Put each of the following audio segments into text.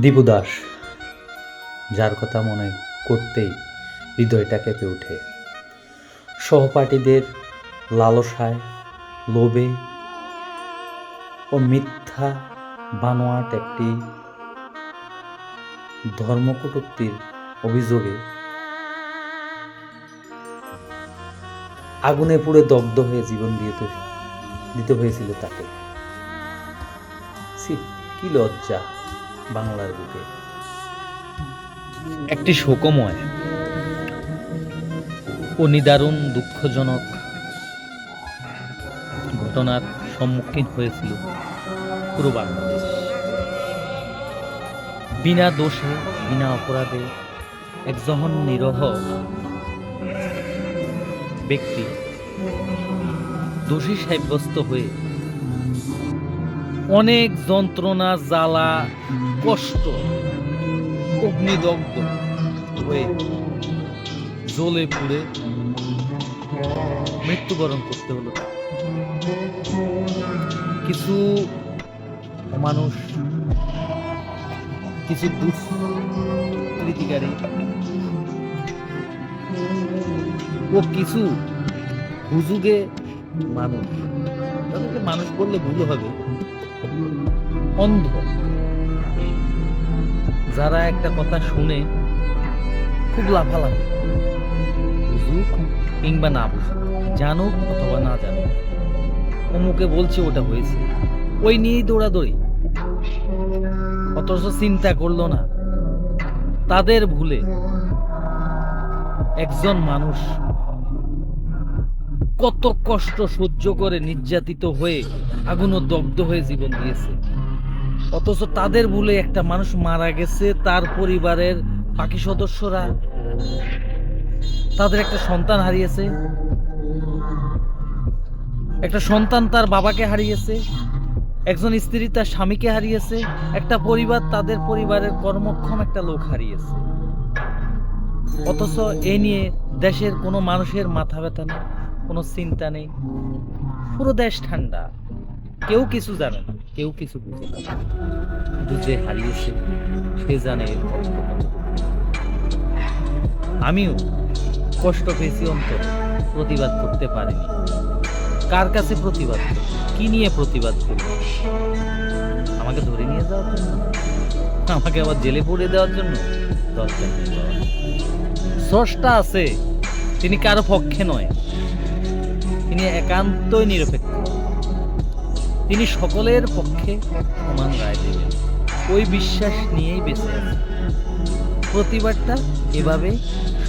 দীপু দাস, যার কথা মনে করতেই হৃদয়টা কেঁপে ওঠে। সহপাঠীদের লালসায়, লোভে ও মিথ্যা বানোয়াট একটি ধর্মকটূক্তির অভিযোগে আগুনে পুড়ে দগ্ধ হয়ে জীবন দিতে হয়েছিল তাকে। কি লজ্জা বাংলার বুকে। একটি শোকময় ও নিদারুণ দুঃখজনক ঘটনার সম্মুখীন হয়েছিল পুরো বাংলাদেশ। বিনা দোষে, বিনা অপরাধে একজন নিরহ ব্যক্তি দোষী সাব্যস্ত হয়ে অনেক যন্ত্রণা, জ্বালা, কষ্ট, অগ্নিদগ্ধ হয়ে জ্বলে পুড়ে মৃত্যুবরণ করতে হলো। কিছু মানুষ, কিছু দুষ্কৃতিকারী ও কিছু হুজুগে মানুষ, তাদেরকে মানুষ বললে ভুল হবে, অন্ধ, যারা একটা কথা শুনে খুব লাফালাফি, বুঝুক কিংবা না বুঝুক, জানুক অথবা না জানুক, অমুকে বলছে ওটা হয়েছে, ওই নিয়েই দৌড়াদৌড়ি, অথচ চিন্তা করলো না তাদের ভুলে একজন মানুষ কত কষ্ট সহ্য করে নির্যাতিত হয়ে আগুনে দগ্ধ হয়ে জীবন দিয়েছে। অথচ তাদের ভুলে একটা মানুষ মারা গেছে, তার পরিবারের বাকি সদস্যরা তাদের একটা সন্তান হারিয়েছে, একটা সন্তান তার বাবাকে হারিয়েছে, একজন স্ত্রী তার স্বামীকে হারিয়েছে, একটা পরিবার তাদের পরিবারের কর্মক্ষম একটা লোক হারিয়েছে। অথচ এ নিয়ে দেশের কোনো মানুষের মাথা ব্যথা নেই, কোনো চিন্তা নেই, পুরো দেশ ঠান্ডা, কেউ কিছু জানে না, কেউ কিছু বুঝে না। কিন্তু যে হারিয়েছে সে জানে এর কষ্ট কত। আমিও কষ্ট পেয়েছি অন্তর, প্রতিবাদ করতে পারিনি। কার কাছে প্রতিবাদ করি, কি নিয়ে প্রতিবাদ করি? আমাকে ধরে নিয়ে যাওয়ার জন্য, আমাকে আবার জেলে পড়ে দেওয়ার জন্য? দরকার নেই। স্রষ্টা আছে, তিনি কারো পক্ষে নয়, তিনি একান্তই নিরপেক্ষ, তিনি সকলের পক্ষে সমান রায় দেবেন, ওই বিশ্বাস নিয়েই বেঁচে আছে। প্রতিবাদটা এভাবে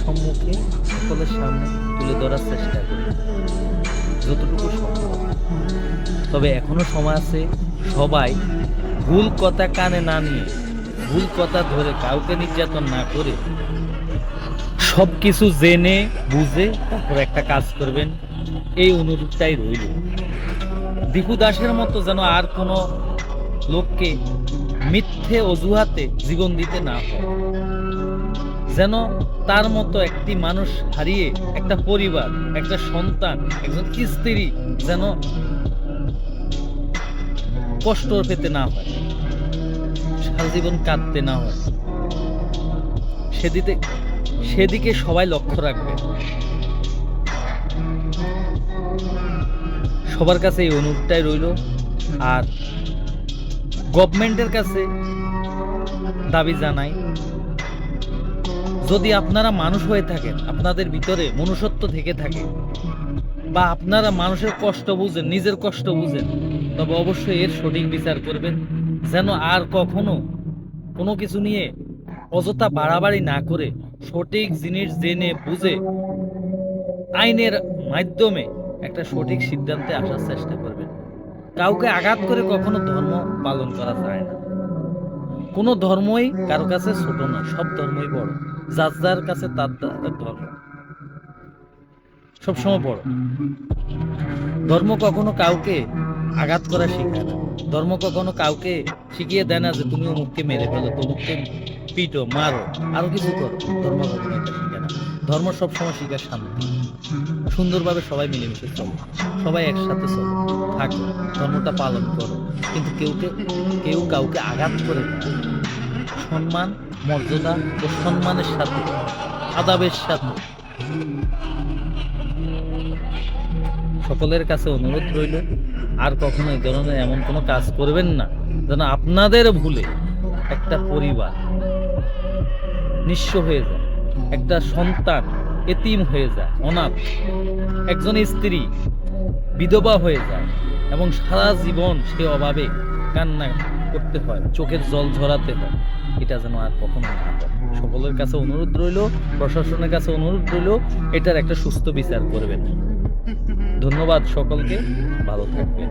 সম্মুখে সকলের সামনে তুলে ধরার চেষ্টা করি যতটুকু সম্ভব। তবে এখনো সময় আছে, সবাই ভুল কথা কানে না নিয়ে, ভুল কথা ধরে কাউকে নির্যাতন না করে সবকিছু জেনে বুঝে তারপর একটা কাজ করবেন, এই অনুরোধটাই রইল। দীপু দাসের মতো যেন আর কোনো লোককে মিথ্যে অজুহাতে জীবন দিতে না হয়, যেন তার মতো একটি মানুষ হারিয়ে একটা পরিবার, একটা সন্তান, একজন স্ত্রী যেন কষ্ট পেতে না হয়, সারা জীবন কাঁদতে না হয়, সেদিকে সবাই লক্ষ্য রাখবে। সবার কাছে এই অনুরোধটাই রইল। আর গভর্নমেন্টের কাছে দাবি জানাই, যদি আপনারা মানুষ হয়ে থাকেন, আপনাদের ভিতরে মনুষ্যত্ব থেকে থাকে, বা আপনারা মানুষের কষ্ট বুঝেন, নিজের কষ্ট বুঝেন, তবে অবশ্যই এর সঠিক বিচার করবেন, যেন আর কখনো কোনো কিছু নিয়ে অযথা বাড়াবাড়ি না করে সঠিক জিনিস জেনে বুঝে আইনের মাধ্যমে একটা সঠিক সিদ্ধান্তে আসার চেষ্টা করবেন। কাউকে আঘাত করে কখনো ধর্ম পালন করা যায় না। কোনো ধর্মই কারো কাছে ছোট না, সব ধর্মই বড়, যার যার কাছে তার ধর্ম সবসময় বড়। ধর্ম কখনো কাউকে আঘাত করা শেখায় না, ধর্ম কখনো কাউকে শিখিয়ে দেয় না যে তুমি অমুককে মেরে ফেলো, তমুককে পিটো, মারো, আরো কিছু করো। ধর্ম কখনো এটা শিখায় না। ধর্ম সবসময় শিখায় শান্তি, সুন্দরভাবে সবাই মিলেমিশে চলো, সবাই একসাথে চলো, থাকো, ধর্মটা পালন করো, কিন্তু কেউ কাউকে আঘাত করে না। সম্মান, মর্যাদা ও সম্মানের সাথে, আদাবের সাথে। সকলের কাছে অনুরোধ রইল, আর কখনো এই ধরনের এমন কোনো কাজ করবেন না যেন আপনাদের ভুলে একটা পরিবার নিঃস্ব হয়ে যায়, একটা সন্তান এতিম হয়ে যায়, অনাথ, একজন স্ত্রী বিধবা হয়ে যায় এবং সারা জীবন সে অভাবে কান্না করতে হয়, চোখের জল ঝরাতে হয়। এটা যেন আর কখনো না হয়। সকলের কাছে অনুরোধ রইল, প্রশাসনের কাছে অনুরোধ রইল, এটার একটা সুস্থ বিচার করবেন। ধন্যবাদ সকলকে, ভালো থাকবেন।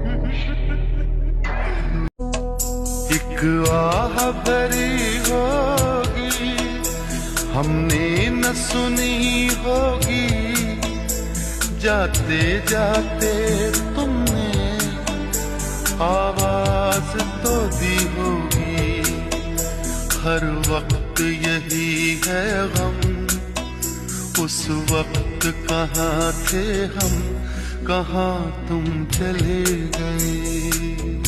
एक आह भरी होगी हमने न सुनी होगी, जाते जाते तुमने आवाज तो दी होगी। हर वक्त यही है गम, उस वक्त कहाँ थे हम, कहाँ तुम चले गए।